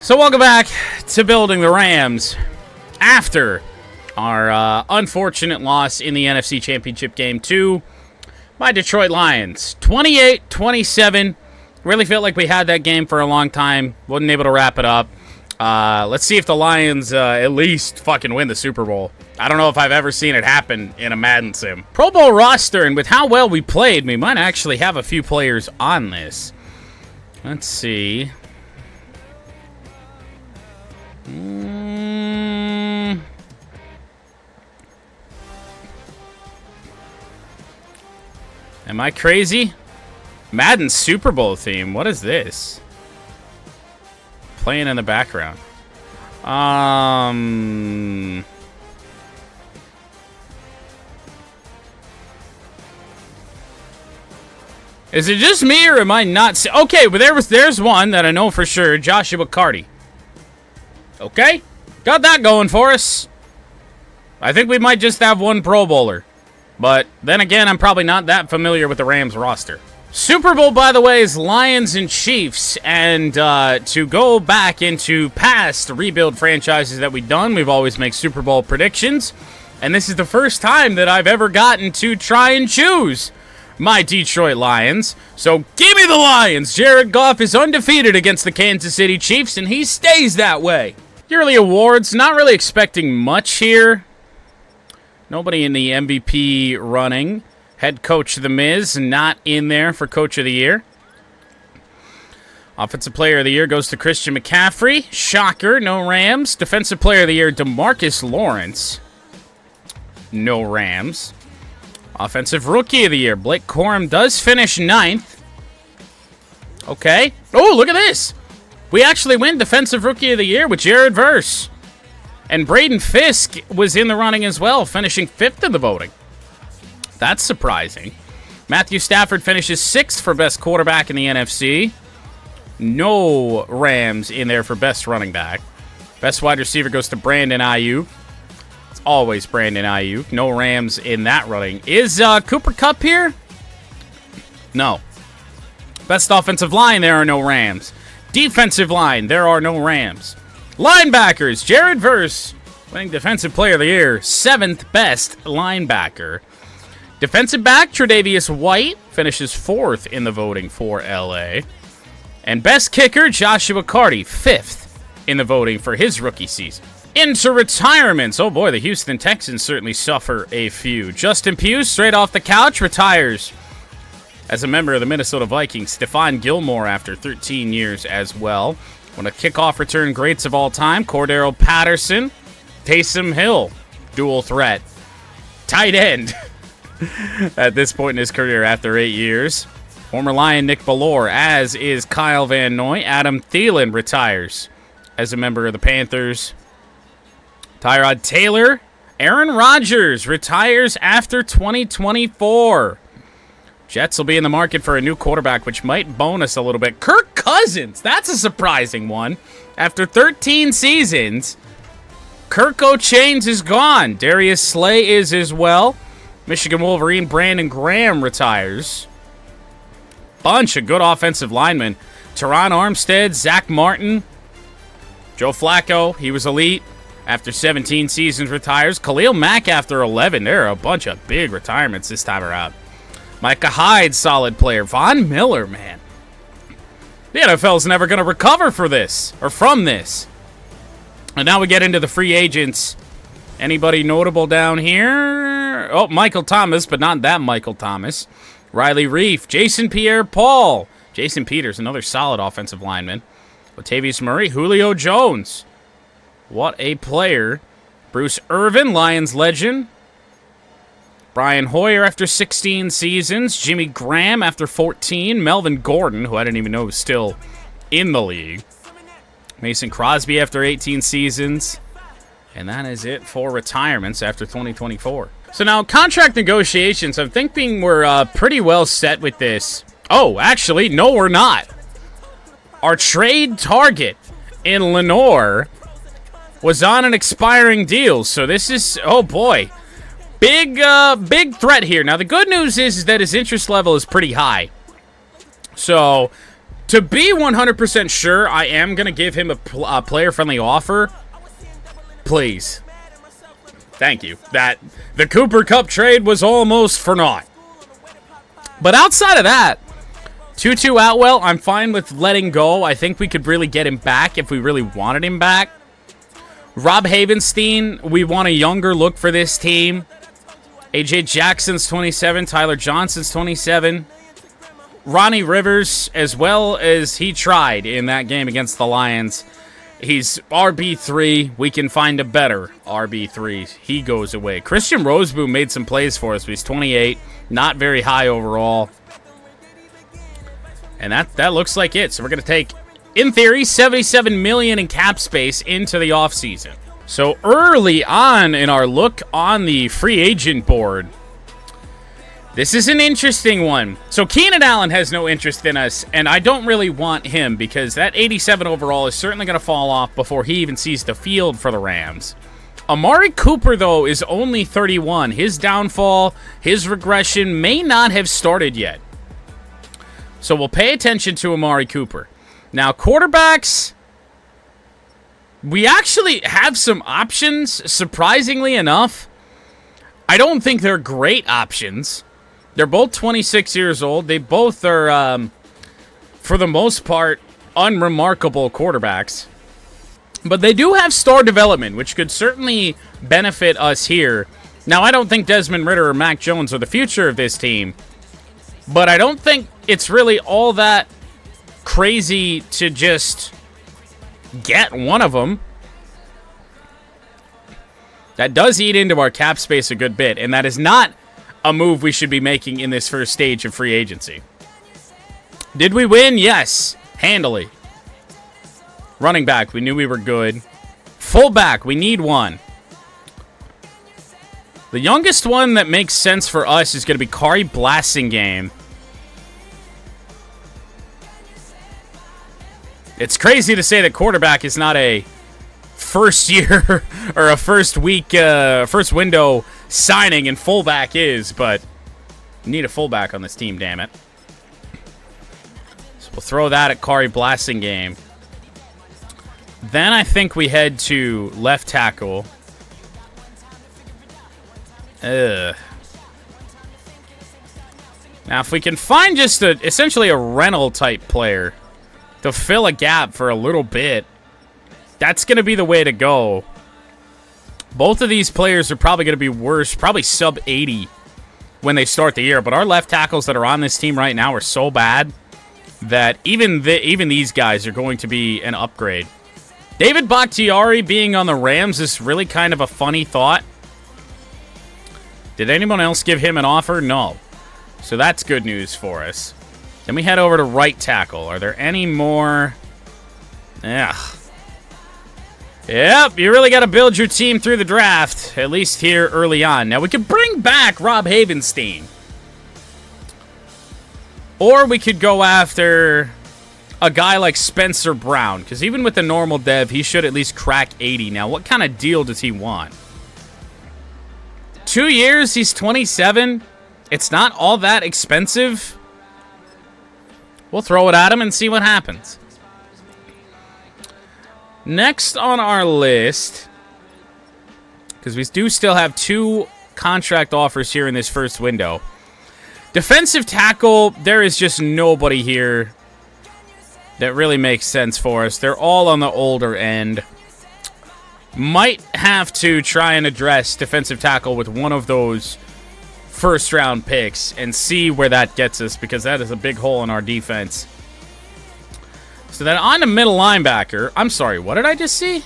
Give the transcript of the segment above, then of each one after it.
So welcome back to Building the Rams after our unfortunate loss in the NFC Championship Game to my Detroit Lions. 28-27. Really felt like we had that game for a long time. Wasn't able to wrap it up. Let's see if the Lions at least fucking win the Super Bowl. I don't know if I've ever seen it happen in a Madden sim. Pro Bowl roster, and with how well we played, we might actually have a few players on this. Let's see. Am I crazy? Madden Super Bowl theme. What is this? Playing in the background. Is it just me or am I not? Okay, but there's one that I know for sure. Joshua Carty. Okay, got that going for us. I think we might just have one Pro Bowler. But then again, I'm probably not that familiar with the Rams roster. Super Bowl, by the way, is Lions and Chiefs. And to go back into past rebuild franchises that we've done, we've always made Super Bowl predictions. And this is the first time that I've ever gotten to try and choose my Detroit Lions. So give me the Lions. Jared Goff is undefeated against the Kansas City Chiefs, and he stays that way. Yearly awards, not really expecting much here. Nobody in the MVP running. Head coach The Miz, not in there for Coach of the Year. Offensive Player of the Year goes to Christian McCaffrey. Shocker, no Rams. Defensive Player of the Year, DeMarcus Lawrence. No Rams. Offensive Rookie of the Year, Blake Corum does finish 9th. Okay. Oh, look at this. We actually win Defensive Rookie of the Year with Jared Verse. And Braden Fisk was in the running as well, finishing 5th in the voting. That's surprising. Matthew Stafford finishes 6th for best quarterback in the NFC. No Rams in there for best running back. Best wide receiver goes to Brandon Ayuk. It's always Brandon Ayuk. No Rams in that running. Is Cooper Kupp here? No. Best offensive line, there are no Rams. Defensive line, there are no Rams. Linebackers, Jared Verse, winning Defensive Player of the Year, 7th best linebacker. Defensive back, Tre'Davious White, finishes 4th in the voting for LA. And best kicker, Joshua Carty, 5th in the voting for his rookie season. Into retirements. Oh boy, the Houston Texans certainly suffer a few. Justin Pugh, straight off the couch, retires as a member of the Minnesota Vikings. Stephon Gilmore after 13 years as well. One of kickoff return greats of all time, Cordero Patterson. Taysom Hill, dual threat. Tight end at this point in his career after 8 years. Former Lion Nick Ballore, as is Kyle Van Noy. Adam Thielen retires as a member of the Panthers. Tyrod Taylor. Aaron Rodgers retires after 2024. Jets will be in the market for a new quarterback, which might bonus a little bit. Kirk Cousins, that's a surprising one. After 13 seasons, Kirk O'Chains is gone. Darius Slay is as well. Michigan Wolverine Brandon Graham retires. Bunch of good offensive linemen. Teron Armstead, Zach Martin, Joe Flacco, he was elite. After 17 seasons, retires. Khalil Mack after 11. There are a bunch of big retirements this time around. Micah Hyde, solid player. Von Miller, man. The NFL's never going to recover for this, or from this. And now we get into the free agents. Anybody notable down here? Oh, Michael Thomas, but not that Michael Thomas. Riley Reif, Jason Pierre-Paul. Jason Peters, another solid offensive lineman. Latavius Murray, Julio Jones. What a player. Bruce Irvin, Lions legend. Brian Hoyer after 16 seasons. Jimmy Graham after 14. Melvin Gordon, who I didn't even know was still in the league. Mason Crosby after 18 seasons. And that is it for retirements after 2024. So now, contract negotiations, I'm thinking we're pretty well set with this. Oh, actually, no, we're not. Our trade target in Lenore was on an expiring deal. So this is, oh boy, big threat here. Now, the good news is that his interest level is pretty high. So To be 100% sure, I am going to give him a player-friendly offer. Please. Thank you. The Cooper Kupp trade was almost for naught. But outside of that, Tutu Atwell, I'm fine with letting go. I think we could really get him back if we really wanted him back. Rob Havenstein, we want a younger look for this team. AJ Jackson's 27. Tyler Johnson's 27. Ronnie Rivers, as well as he tried in that game against the Lions, he's RB3. We can find a better RB3. He goes away. Christian Roseboom made some plays for us, but he's 28. Not very high overall. And that looks like it. So we're going to take, in theory, $77 million in cap space into the offseason. So early on in our look on the free agent board, this is an interesting one. So Keenan Allen has no interest in us, and I don't really want him because that 87 overall is certainly going to fall off before he even sees the field for the Rams. Amari Cooper, though, is only 31. His downfall, his regression may not have started yet. So we'll pay attention to Amari Cooper. Now, quarterbacks, we actually have some options, surprisingly enough. I don't think they're great options. They're both 26 years old. They both are, for the most part, unremarkable quarterbacks. But they do have star development, which could certainly benefit us here. Now, I don't think Desmond Ridder or Mac Jones are the future of this team. But I don't think it's really all that crazy to just get one of them. That does eat into our cap space a good bit, and that is not a move we should be making in this first stage of free agency. Did we win? Yes. Handily. Running back, we knew we were good. Fullback, we need one. The youngest one that makes sense for us is going to be Kari Blasingame. It's crazy to say that quarterback is not a first year or a first week, first window signing, and fullback is, but we need a fullback on this team, damn it. So we'll throw that at Kari Blasingame. Then I think we head to left tackle. Now, if we can find just essentially a rental type player to fill a gap for a little bit, that's going to be the way to go. Both of these players are probably going to be worse, probably sub 80 when they start the year. But our left tackles that are on this team right now are so bad that even these guys are going to be an upgrade. David Bakhtiari being on the Rams is really kind of a funny thought. Did anyone else give him an offer? No. So that's good news for us. Then we head over to right tackle. Are there any more? Yeah. Yep, you really got to build your team through the draft, at least here early on. Now, we could bring back Rob Havenstein. Or we could go after a guy like Spencer Brown, because even with the normal dev, he should at least crack 80. Now, what kind of deal does he want? 2 years, he's 27. It's not all that expensive. We'll throw it at him and see what happens. Next on our list, because we do still have 2 contract offers here in this first window. Defensive tackle, there is just nobody here that really makes sense for us. They're all on the older end. Might have to try and address defensive tackle with one of those first-round picks and see where that gets us, because that is a big hole in our defense. So then on to middle linebacker. I'm sorry, what did I just see?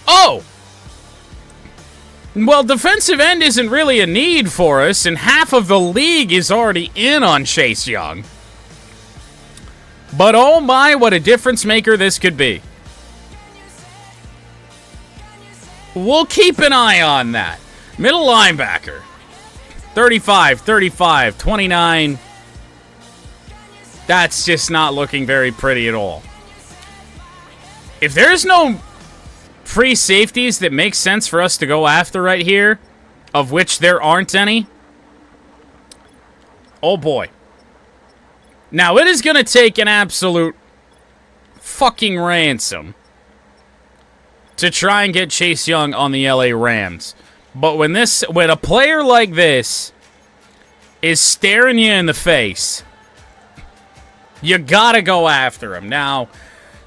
Oh! Well, defensive end isn't really a need for us, and half of the league is already in on Chase Young. But oh my, what a difference maker this could be. We'll keep an eye on that. Middle linebacker. 35, 35, 29. That's just not looking very pretty at all. If there's no free safeties that make sense for us to go after right here, of which there aren't any, Oh, boy. Now, it is going to take an absolute fucking ransom to try and get Chase Young on the LA Rams. But when a player like this is staring you in the face, you gotta go after him. Now,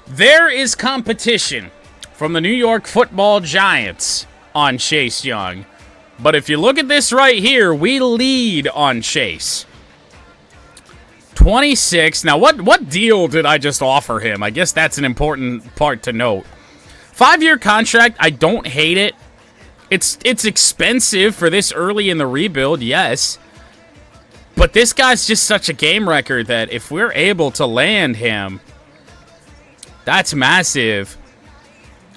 there is competition from the New York Football Giants on Chase Young. But if you look at this right here, we lead on Chase. 26. Now, what deal did I just offer him? I guess that's an important part to note. 5-year contract, I don't hate it. It's expensive for this early in the rebuild, yes. But this guy's just such a game record that if we're able to land him, that's massive.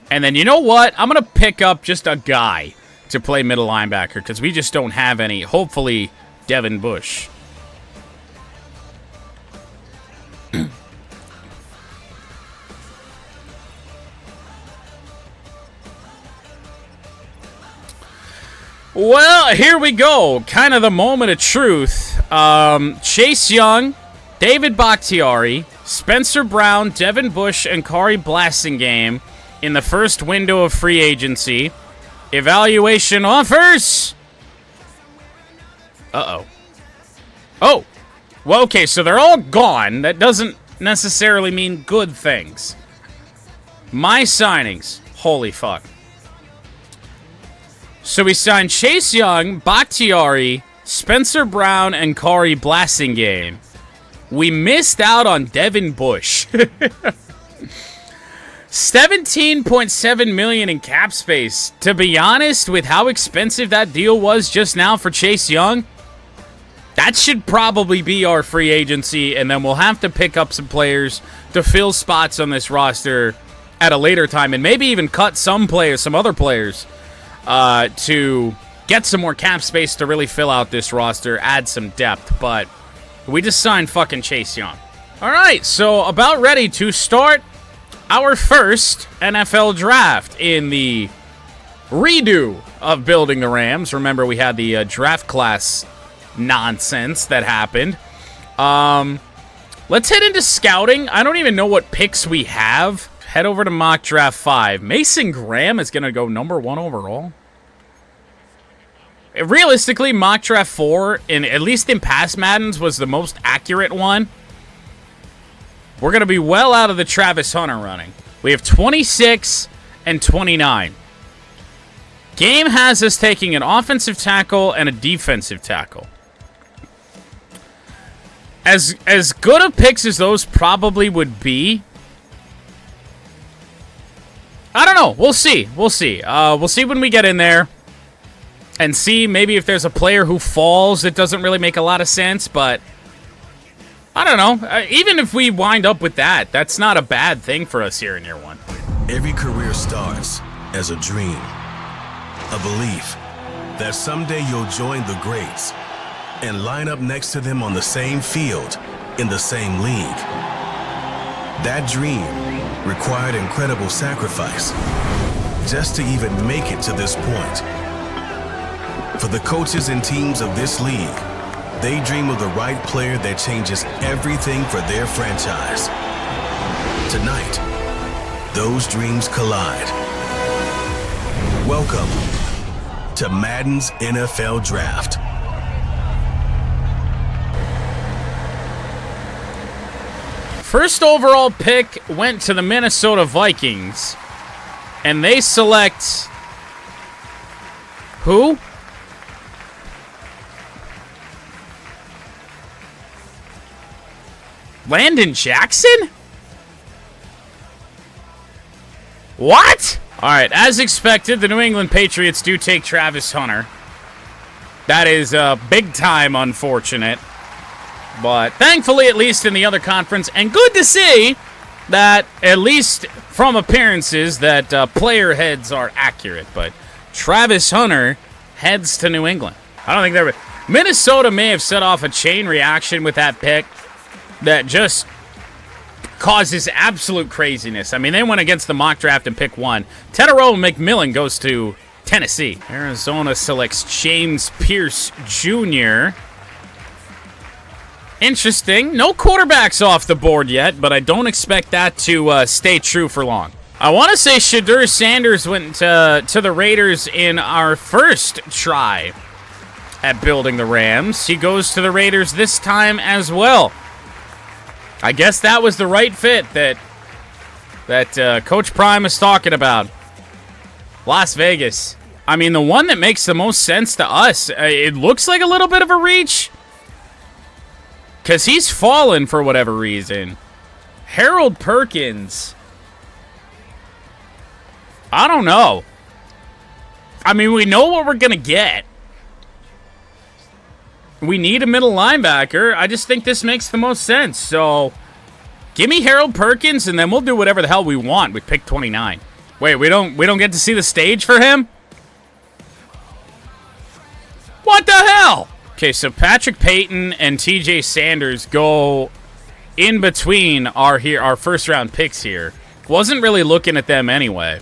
And then you know what? I'm going to pick up just a guy to play middle linebacker because we just don't have any. Hopefully, Devin Bush. Well, here we go. Kind of the moment of truth. Chase Young, David Bakhtiari, Spencer Brown, Devin Bush, and Kari Blasingame in the first window of free agency. Evaluation offers. Uh-oh. Oh. Well, okay, so they're all gone. That doesn't necessarily mean good things. My signings. Holy fuck. So we signed Chase Young, Bakhtiari, Spencer Brown, and Kari Blasingame. We missed out on Devin Bush. $17.7 million in cap space. To be honest, with how expensive that deal was just now for Chase Young, that should probably be our free agency, and then we'll have to pick up some players to fill spots on this roster at a later time, and maybe even cut some other players, to get some more cap space to really fill out this roster, add some depth. But we just signed fucking Chase Young. All right, so about ready to start our first NFL draft in the redo of building the Rams. Remember, we had the draft class nonsense that happened. Let's head into scouting. I don't even know what picks we have. Head over to mock draft 5. Mason Graham is going to go number 1 overall. Realistically, mock draft 4, at least in past Maddens, was the most accurate one. We're going to be well out of the Travis Hunter running. We have 26 and 29. Game has us taking an offensive tackle and a defensive tackle. As good of picks as those probably would be, I don't know. We'll see. We'll see. We'll see when we get in there and see maybe if there's a player who falls that doesn't really make a lot of sense, but I don't know. Even if we wind up with that, that's not a bad thing for us here in year 1. Every career starts as a dream, a belief that someday you'll join the greats and line up next to them on the same field, in the same league. That dream required incredible sacrifice just to even make it to this point. For the coaches and teams of this league, they dream of the right player that changes everything for their franchise. Tonight, those dreams collide. Welcome to Madden's NFL Draft. First overall pick went to the Minnesota Vikings, and they select who? Landon Jackson? What? All right, as expected, the New England Patriots do take Travis Hunter. That is big time unfortunate. But thankfully, at least in the other conference, and good to see that, at least from appearances, that player heads are accurate. But Travis Hunter heads to New England. I don't think there. Minnesota may have set off a chain reaction with that pick that just causes absolute craziness. I mean, they went against the mock draft and pick 1. Tedero McMillan goes to Tennessee. Arizona selects James Pierce Jr. Interesting. No quarterbacks off the board yet, but I don't expect that to stay true for long. I want to say Shadur Sanders went to the Raiders in our first try at building the Rams. He goes to the Raiders this time as well. I guess that was the right fit that Coach Prime is talking about. Las Vegas. I mean, the one that makes the most sense to us, it looks like a little bit of a reach, because he's fallen for whatever reason. Harold Perkins. I don't know. I mean, we know what we're going to get. We need a middle linebacker. I just think this makes the most sense. So, give me Harold Perkins, and then we'll do whatever the hell we want with pick 29. Wait, we don't get to see the stage for him? What the hell? Okay, so Patrick Payton and TJ Sanders go in between our first round picks here. Wasn't really looking at them anyway.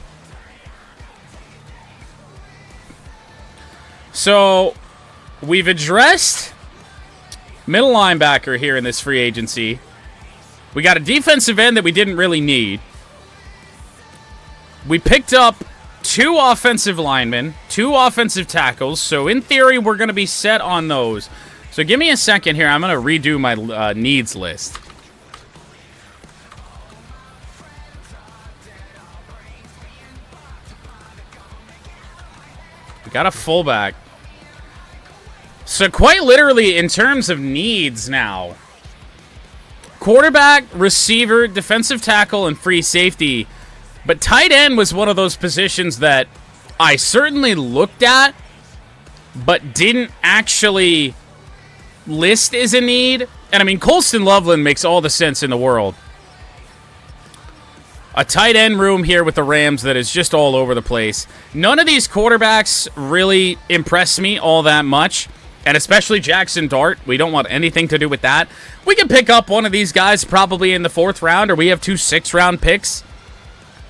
So, we've addressed middle linebacker here in this free agency. We got a defensive end that we didn't really need. We picked up 2 offensive linemen, 2 offensive tackles, so in theory, we're going to be set on those. So give me a second here. I'm going to redo my needs list. We got a fullback. So quite literally, in terms of needs now, quarterback, receiver, defensive tackle, and free safety. But tight end was one of those positions that I certainly looked at, but didn't actually list as a need. And I mean, Colston Loveland makes all the sense in the world. A tight end room here with the Rams that is just all over the place. None of these quarterbacks really impress me all that much. And especially Jackson Dart. We don't want anything to do with that. We can pick up one of these guys probably in the 4th round, or we have 2 6th-round picks.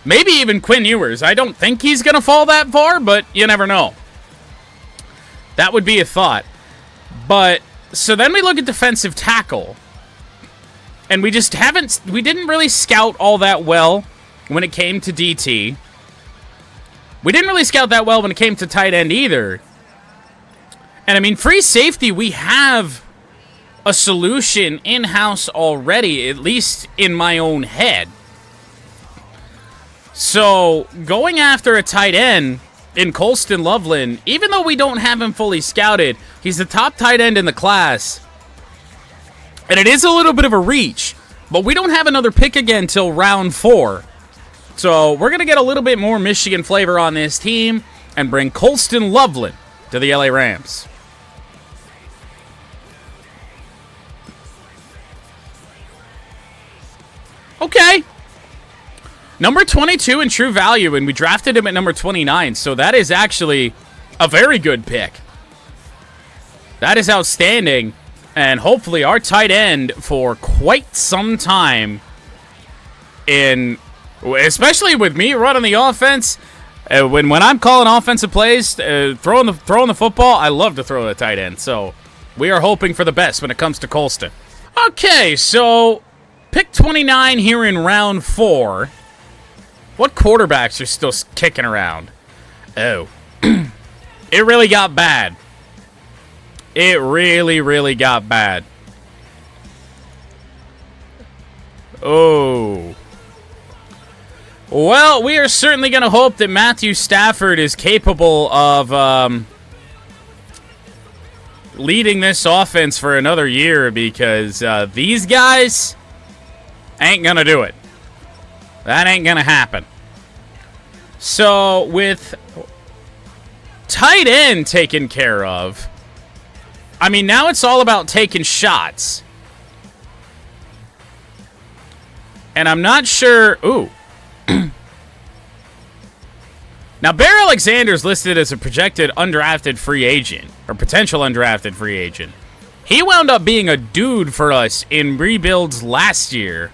Maybe even Quinn Ewers. I don't think he's going to fall that far, but you never know. That would be a thought. But, so then we look at defensive tackle. And we didn't really scout all that well when it came to DT. We didn't really scout that well when it came to tight end either. And I mean, free safety, we have a solution in-house already, at least in my own head. So, going after a tight end in Colston Loveland, even though we don't have him fully scouted, he's the top tight end in the class. And it is a little bit of a reach, but we don't have another pick again until round 4. So, we're going to get a little bit more Michigan flavor on this team and bring Colston Loveland to the LA Rams. Okay. Number 22 in true value, and we drafted him at number 29, so that is actually a very good pick. That is outstanding, and hopefully our tight end for quite some time, especially with me running the offense, when I'm calling offensive plays, throwing the football, I love to throw the tight end, so we are hoping for the best when it comes to Colston. Okay, so pick 29 here in round 4. What quarterbacks are still kicking around? Oh. It really got bad. It really, really got bad. Oh. Well, we are certainly going to hope that Matthew Stafford is capable of leading this offense for another year, because these guys ain't going to do it. That ain't going to happen. So, with tight end taken care of, I mean, now it's all about taking shots. And I'm not sure... Ooh. Now, Bear Alexander's listed as a projected undrafted free agent, or potential undrafted free agent. He wound up being a dude for us in rebuilds last year.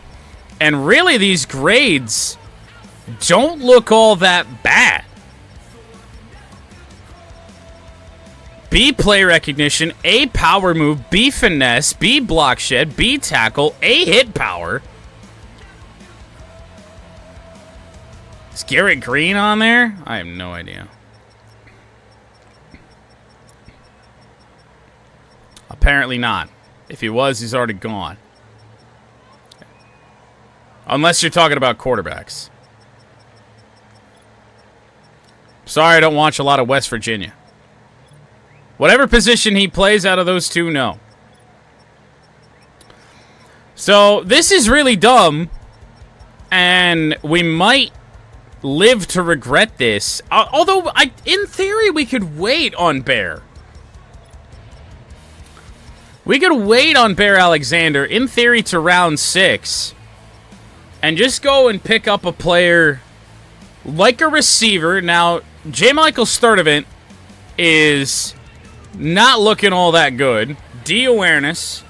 And really, these grades don't look all that bad. B, play recognition, A, power move, B, finesse, B, block shed, B, tackle, A, hit power. Is Garrett Green on there? I have no idea. Apparently not. If he was, he's already gone. Unless you're talking about quarterbacks. Sorry, I don't watch a lot of West Virginia. Whatever position he plays out of those two, no. So, this is really dumb. And we might live to regret this. Although, in theory, we could wait on Bear. We could wait on Bear Alexander, in theory, to round 6. And just go and pick up a player like a receiver. Now, J. Michael Sturdivant is not looking all that good. D awareness.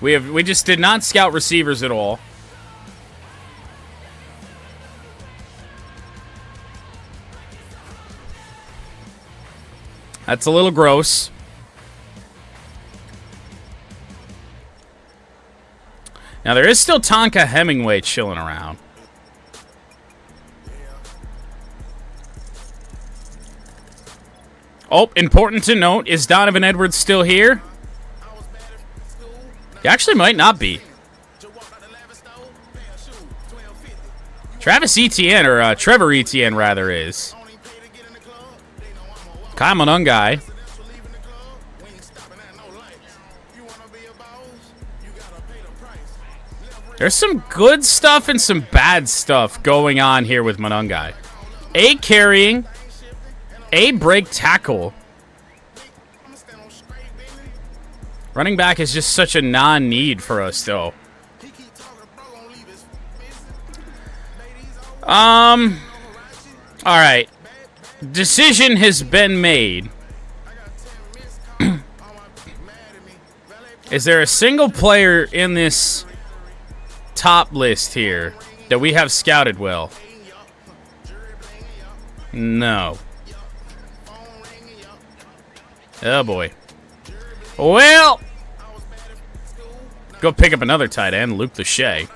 We just did not scout receivers at all. That's a little gross. Now, there is still Tonka Hemingway chilling around. Oh, important to note, is Donovan Edwards still here? He actually might not be. Travis Etienne, or Trevor Etienne, rather, is. Kyle Monungai. There's some good stuff and some bad stuff going on here with Monungai. A, carrying. A, break tackle. Running back is just such a non-need for us, though. Alright. Decision has been made. Is there a single player in this top list here that we have scouted well? No. Oh boy. Well, go pick up another tight end, Luke Lachey.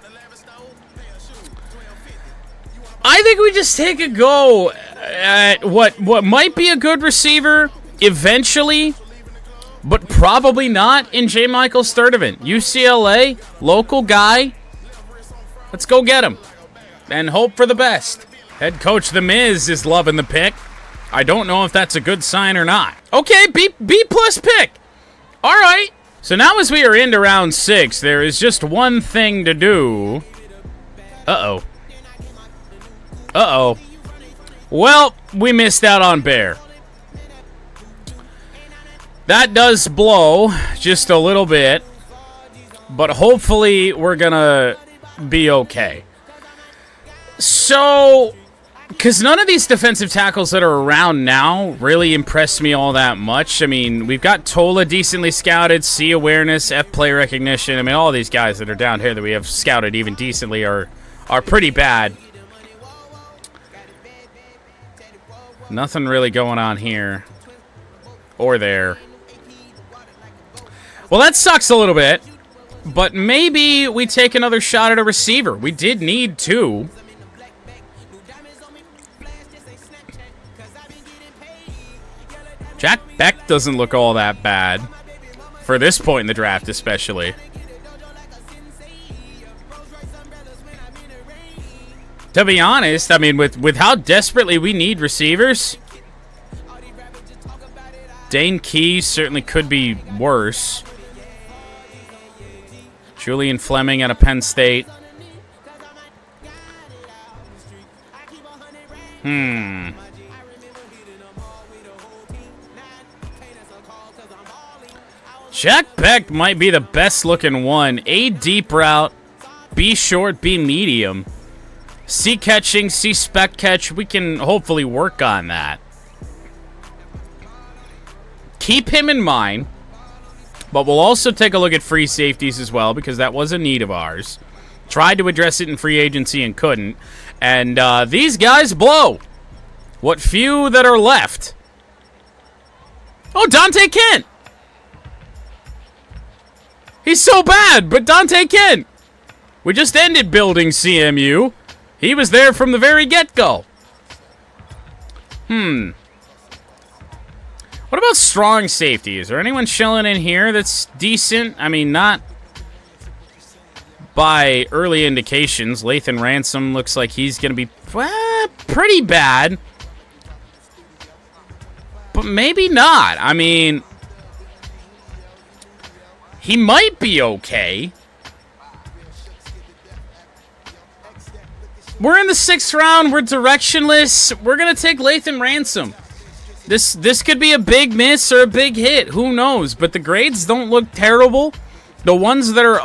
I think we just take a go at what might be a good receiver eventually, but probably not in J. Michael Sturdivant. UCLA, local guy. Let's go get him and hope for the best. Head coach The Miz is loving the pick. I don't know if that's a good sign or not. Okay, B plus pick. All right. So now as we are into round 6, there is just one thing to do. Uh-oh. Uh-oh. Well, we missed out on Bear. That does blow just a little bit, but hopefully we're going to be okay. So, because none of these defensive tackles that are around now really impress me all that much. I mean, we've got Tola decently scouted, C awareness, F play recognition. I mean, all these guys that are down here that we have scouted even decently are pretty bad. Nothing really going on here or there. Well, that sucks a little bit, but maybe we take another shot at a receiver. We did need 2. Jack Beck doesn't look all that bad for this point in the draft, especially. To be honest, I mean, with how desperately we need receivers, Dane Key certainly could be worse. Julian Fleming out of Penn State. Jack Beck might be the best looking one. A, deep route. B, short. B, medium. C, catching. C, spec catch. We can hopefully work on that. Keep him in mind. But we'll also take a look at free safeties as well, because that was a need of ours. Tried to address it in free agency and couldn't. And these guys blow. What few that are left. Oh, Dante Kent! He's so bad, but Dante Kent! We just ended building CMU. He was there from the very get-go. What about strong safety? Is there anyone chilling in here that's decent? I mean, not by early indications. Lathan Ransom looks like he's going to be pretty bad. But maybe not. I mean, he might be okay. We're in the 6th round. We're directionless. We're going to take Lathan Ransom. This could be a big miss or a big hit. Who knows? But the grades don't look terrible. The ones that are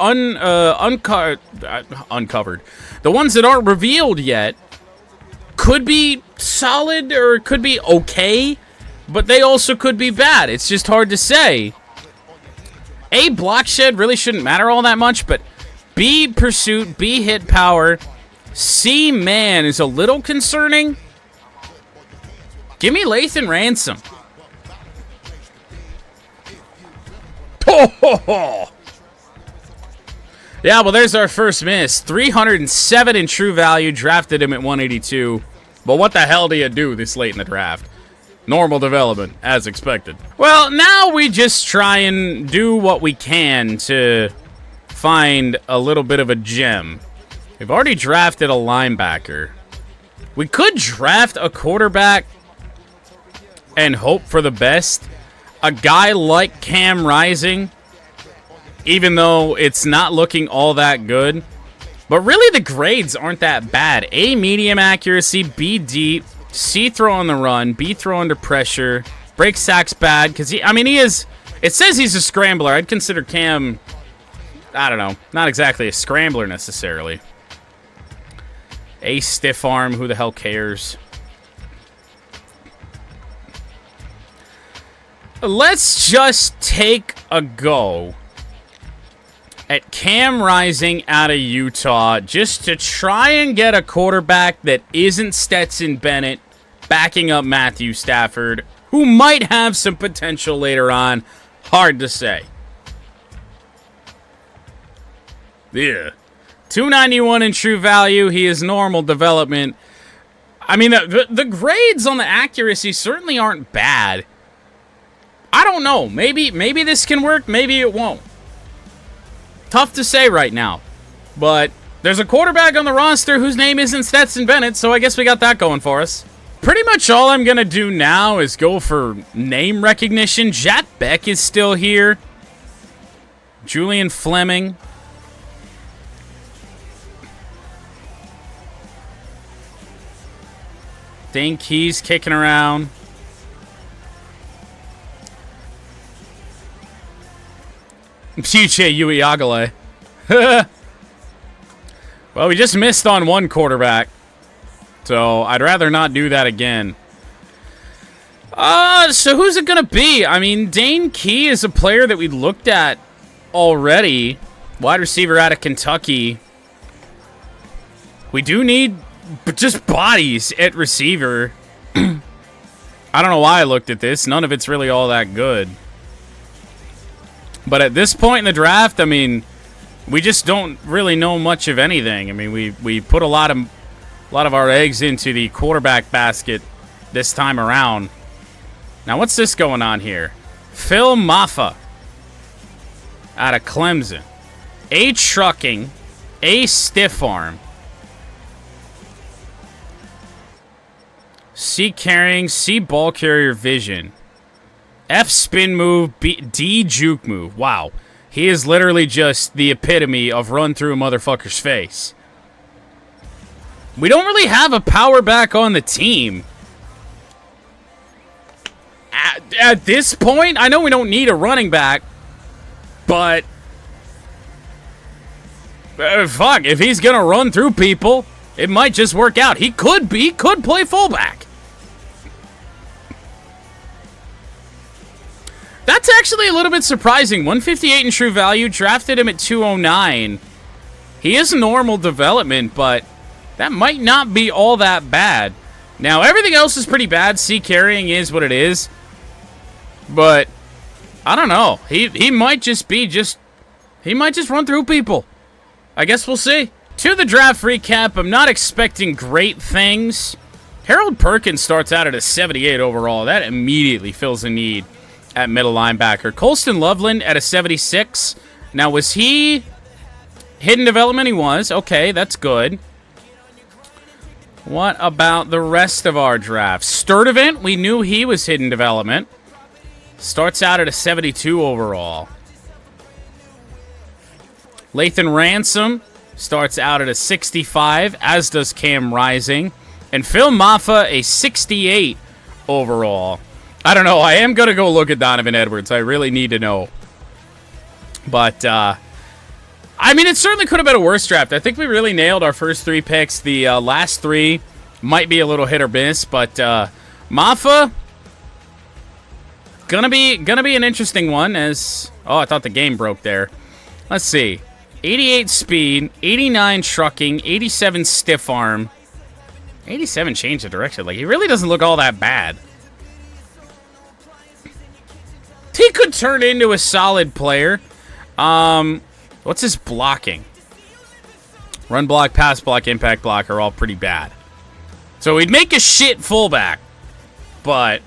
uncovered, the ones that aren't revealed yet, could be solid or could be okay, but they also could be bad. It's just hard to say. A, block shed really shouldn't matter all that much, but B, pursuit, B, hit power, C, man is a little concerning. Give me Lathan Ransom. Oh! Yeah, well, there's our first miss. 307 in true value. Drafted him at 182. But what the hell do you do this late in the draft? Normal development, as expected. Well, now we just try and do what we can to find a little bit of a gem. We've already drafted a linebacker. We could draft a quarterback and hope for the best. A guy like Cam Rising, even though it's not looking all that good. But really, the grades aren't that bad. A, medium accuracy. B, deep. C, throw on the run. B, throw under pressure. Break sacks bad, because he is... It says he's a scrambler. I'd consider Cam, I don't know, not exactly a scrambler necessarily. A, stiff arm. Who the hell cares? Let's just take a go at Cam Rising out of Utah just to try and get a quarterback that isn't Stetson Bennett backing up Matthew Stafford, who might have some potential later on. Hard to say. Yeah. 291 in true value. He is normal development. I mean, the grades on the accuracy certainly aren't bad. I don't know. Maybe this can work. Maybe it won't. Tough to say right now. But there's a quarterback on the roster whose name isn't Stetson Bennett, so I guess we got that going for us. Pretty much all I'm going to do now is go for name recognition. Jat Beck is still here. Julian Fleming. Dane Key's kicking around. PJ Uiagalelei. Well, we just missed on one quarterback, so I'd rather not do that again. So who's it going to be? I mean, Dane Key is a player that we looked at already. Wide receiver out of Kentucky. We do need just bodies at receiver. I don't know why I looked at this. None of it's really all that good. But at this point in the draft, I mean, we just don't really know much of anything. I mean, we put a lot of our eggs into the quarterback basket this time around. Now, what's this going on here? Phil Maffa out of Clemson. A, trucking. A, stiff arm. C, carrying. C, ball carrier vision. F, spin move. D, juke move. Wow. He is literally just the epitome of run through a motherfucker's face. We don't really have a power back on the team. At this point, I know we don't need a running back, but fuck, if he's going to run through people, it might just work out. He could play fullback. That's actually a little bit surprising. 158 in true value. Drafted him at 209. He is normal development, but that might not be all that bad. Now, everything else is pretty bad. C, carrying is what it is. But I don't know. He might just he might just run through people. I guess we'll see. To the draft recap, I'm not expecting great things. Harold Perkins starts out at a 78 overall. That immediately fills a need at middle linebacker. Colston Loveland at a 76. Now, was he hidden development? He was. Okay, that's good. What about the rest of our draft? Sturdivant, we knew he was hidden development. Starts out at a 72 overall. Lathan Ransom starts out at a 65, as does Cam Rising. And Phil Maffa, a 68 overall. I don't know. I am going to go look at Donovan Edwards. I really need to know. But, I mean, it certainly could have been a worse draft. I think we really nailed our first 3 picks. The last 3 might be a little hit or miss. But Maffa, gonna be an interesting one. As I thought the game broke there. Let's see. 88 speed, 89 trucking, 87 stiff arm. 87 change of direction. Like, he really doesn't look all that bad. He could turn into a solid player. What's his blocking? Run block, pass block, impact block are all pretty bad. So he'd make a shit fullback. But,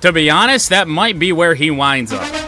to be honest, that might be where he winds up.